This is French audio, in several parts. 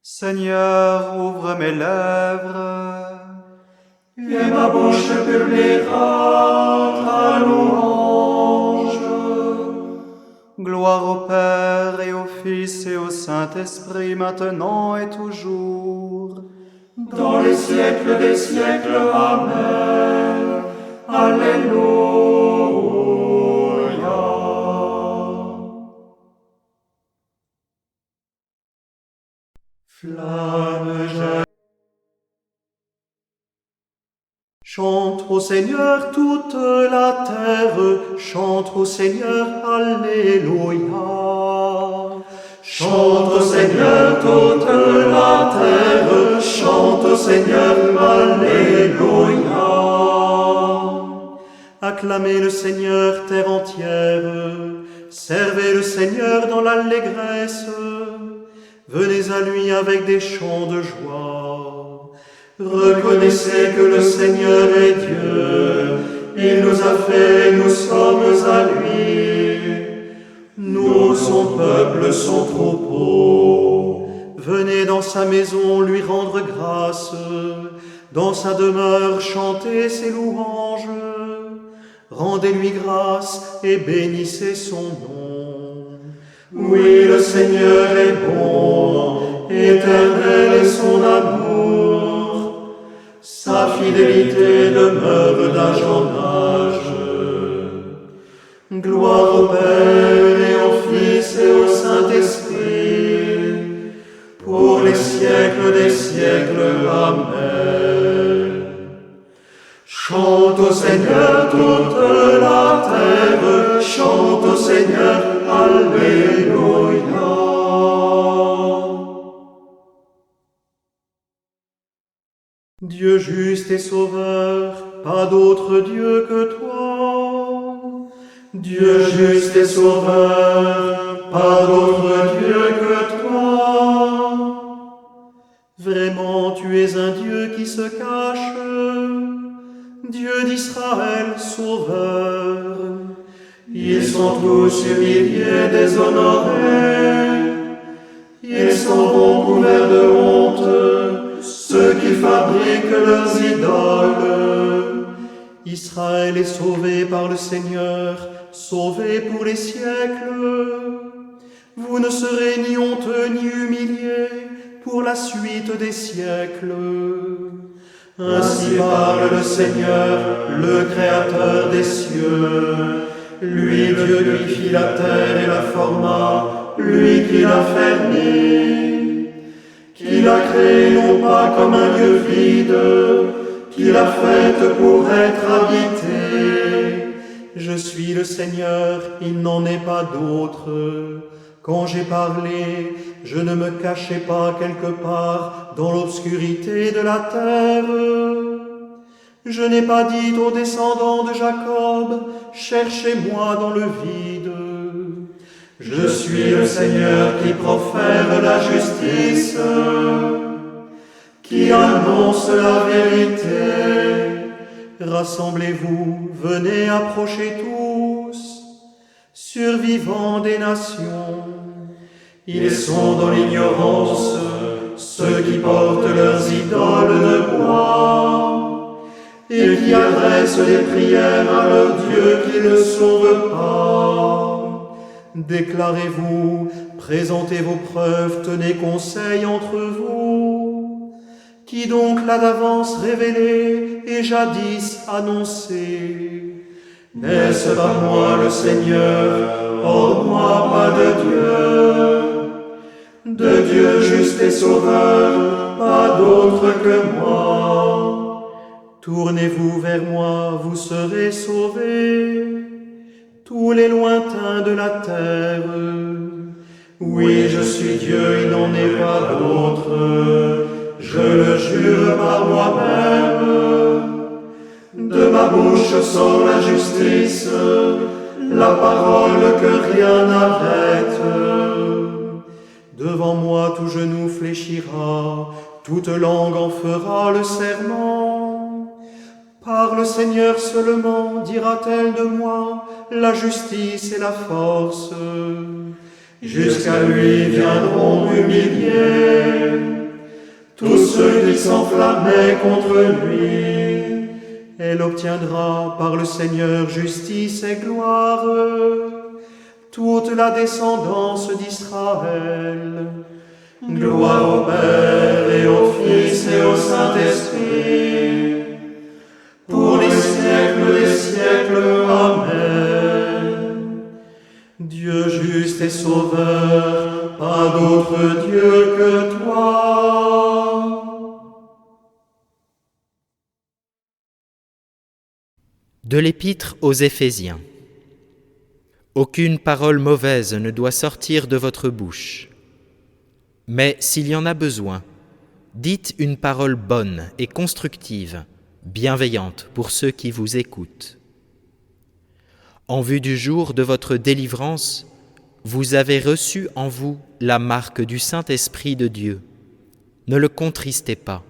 Seigneur, ouvre mes lèvres, et ma bouche publiera ta louange. gloire au Père et au Fils et au Saint-Esprit, maintenant et toujours. Dans les siècles des siècles, Amen. Alléluia. Flamme jaillit. Chante au Seigneur toute la terre, chante au Seigneur, Alléluia. Chante au Seigneur toute la terre, chante au Seigneur, Alléluia. Acclamez le Seigneur, terre entière, servez le Seigneur dans l'allégresse, venez à lui avec des chants de joie. Reconnaissez que le Seigneur est Dieu, il nous a fait, nous sommes à lui. Nous, son peuple, son troupeau. Venez dans sa maison lui rendre grâce, dans sa demeure chanter ses louanges. Rendez-lui grâce et bénissez son nom. Oui, le Seigneur est bon, éternel est son amour. Sa fidélité demeure d'âge en âge. Gloire au Père et au Fils et au Saint-Esprit, pour les siècles des siècles. Amen. Chante au Seigneur toute la terre, chante au Seigneur, Alléluia. Dieu juste et sauveur, pas d'autre Dieu que toi. Dieu juste et sauveur, pas d'autre Dieu que toi. Vraiment, tu es un Dieu qui se cache, Dieu d'Israël, sauveur. Ils sont tous humiliés, déshonorés. Ils s'en vont couverts de honte, ceux qui fabriquent leurs idoles. Israël est sauvé par le Seigneur, sauvé pour les siècles. Vous ne serez ni honteux ni humiliés pour la suite des siècles. Ainsi parle le Seigneur, le Créateur des cieux, lui Dieu qui fit la terre et la forma, lui qui l'a fermée, qui l'a créée non pas comme un lieu vide, qui l'a faite pour être habitée. Je suis le Seigneur, il n'en est pas d'autre. Quand j'ai parlé, je ne me cachais pas quelque part dans l'obscurité de la terre. Je n'ai pas dit aux descendants de Jacob, cherchez-moi dans le vide. Je suis le Seigneur qui profère la justice, qui annonce la vérité. Rassemblez-vous, venez approcher tous, survivants des nations. Ils sont dans l'ignorance, ceux qui portent leurs idoles de bois, et qui adressent des prières à leur Dieu qui ne sauve pas. Déclarez-vous, présentez vos preuves, tenez conseil entre vous. Qui donc l'a d'avance révélé et jadis annoncé? N'est-ce pas moi le Seigneur, hors moi pas de Dieu? De Dieu juste et sauveur, pas d'autre que moi. Tournez-vous vers moi, vous serez sauvés, tous les lointains de la terre. Oui, je suis Dieu, il n'en est pas d'autre. Je le jure par moi-même. De ma bouche sort la justice, la parole que rien n'arrête. Devant moi tout genou fléchira, toute langue en fera le serment. Par le Seigneur seulement dira-t-elle de moi la justice et la force. Jusqu'à lui viendront humiliés. ceux qui s'enflammaient contre lui. Elle obtiendra par le Seigneur justice et gloire. Toute la descendance d'Israël. Gloire au Père et au Fils et au Saint-Esprit, pour les siècles des siècles. Amen. Dieu juste et sauveur, pas d'autre Dieu que toi. De l'Épître aux Éphésiens. Aucune parole mauvaise ne doit sortir de votre bouche. Mais s'il y en a besoin, dites une parole bonne et constructive, bienveillante pour ceux qui vous écoutent. En vue du jour de votre délivrance, vous avez reçu en vous la marque du Saint-Esprit de Dieu. Ne le contristez pas.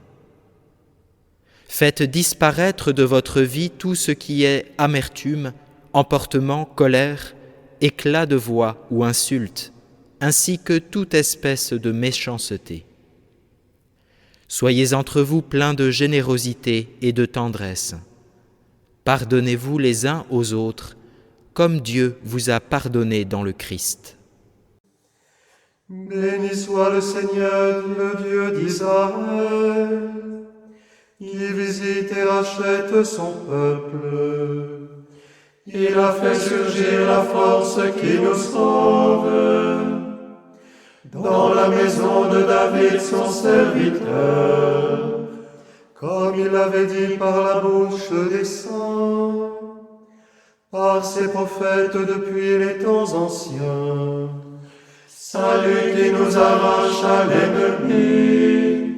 Faites disparaître de votre vie tout ce qui est amertume, emportement, colère, éclat de voix ou insulte, ainsi que toute espèce de méchanceté. Soyez entre vous pleins de générosité et de tendresse. Pardonnez-vous les uns aux autres, comme Dieu vous a pardonné dans le Christ. Béni soit le Seigneur, le Dieu d'Israël. Il visite et rachète son peuple. Il a fait surgir la force qui nous sauve. Dans la maison de David, son serviteur, comme il l'avait dit par la bouche des saints, par ses prophètes depuis les temps anciens. Salut qui nous arrache à l'ennemi,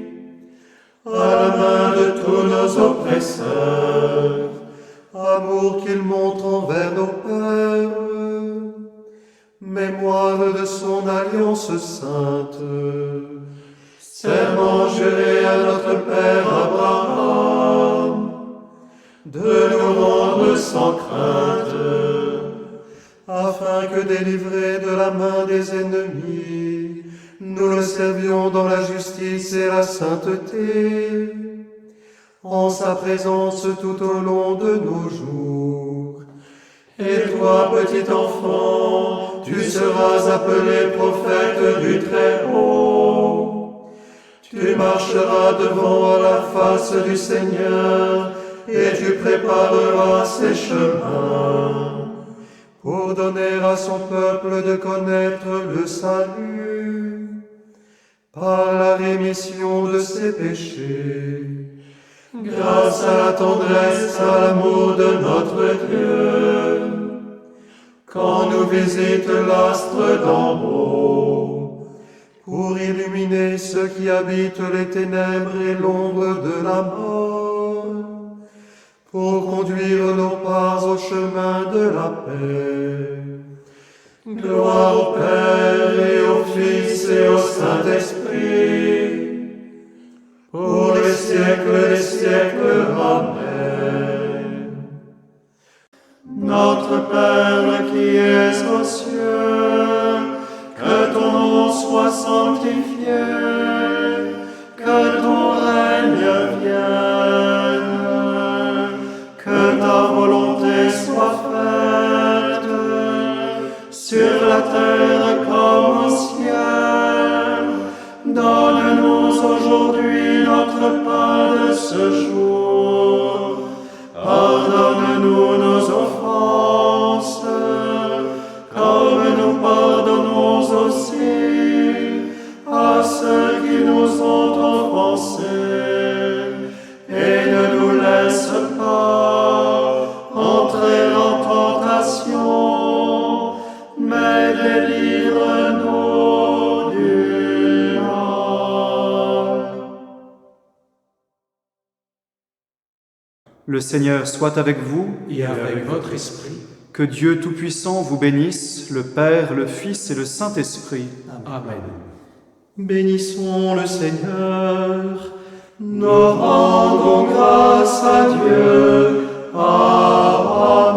à la main de tous nos oppresseurs, amour qu'il montre envers nos pères, mémoire de son alliance sainte, serment juré à notre Père Abraham, de nous rendre sans crainte, afin que délivrés de la main des ennemis, nous le servions dans la justice et la sainteté, en sa présence tout au long de nos jours. Et toi, petit enfant, tu seras appelé prophète du Très-Haut. Tu marcheras devant à la face du Seigneur, et tu prépareras ses chemins, pour donner à son peuple de connaître le salut, par la rémission de ses péchés, grâce à la tendresse, à l'amour de notre Dieu, quand nous visite l'astre d'en haut, pour illuminer ceux qui habitent les ténèbres et l'ombre de la mort, pour conduire nos pas au chemin de la paix. Gloire au Père et au Fils et au Saint-Esprit, pour les siècles des siècles. Amen. Notre Père qui es aux cieux, que ton nom soit sanctifié, que ton règne vienne, que ta volonté soit faite, sur la terre comme au ciel. Donne-nous aujourd'hui notre pain de ce jour. Pardonne-nous nos offenses, comme nous pardonnons aussi à ceux qui nous ont offensés. Et ne nous laisse pas entrer en tentation, mais délivre-nous du mal. Le Seigneur soit avec vous Et avec votre esprit. Que Dieu Tout-Puissant vous bénisse, le Père, le Fils et le Saint-Esprit. Amen. Bénissons le Seigneur. Nous rendons grâce à Dieu. Amen.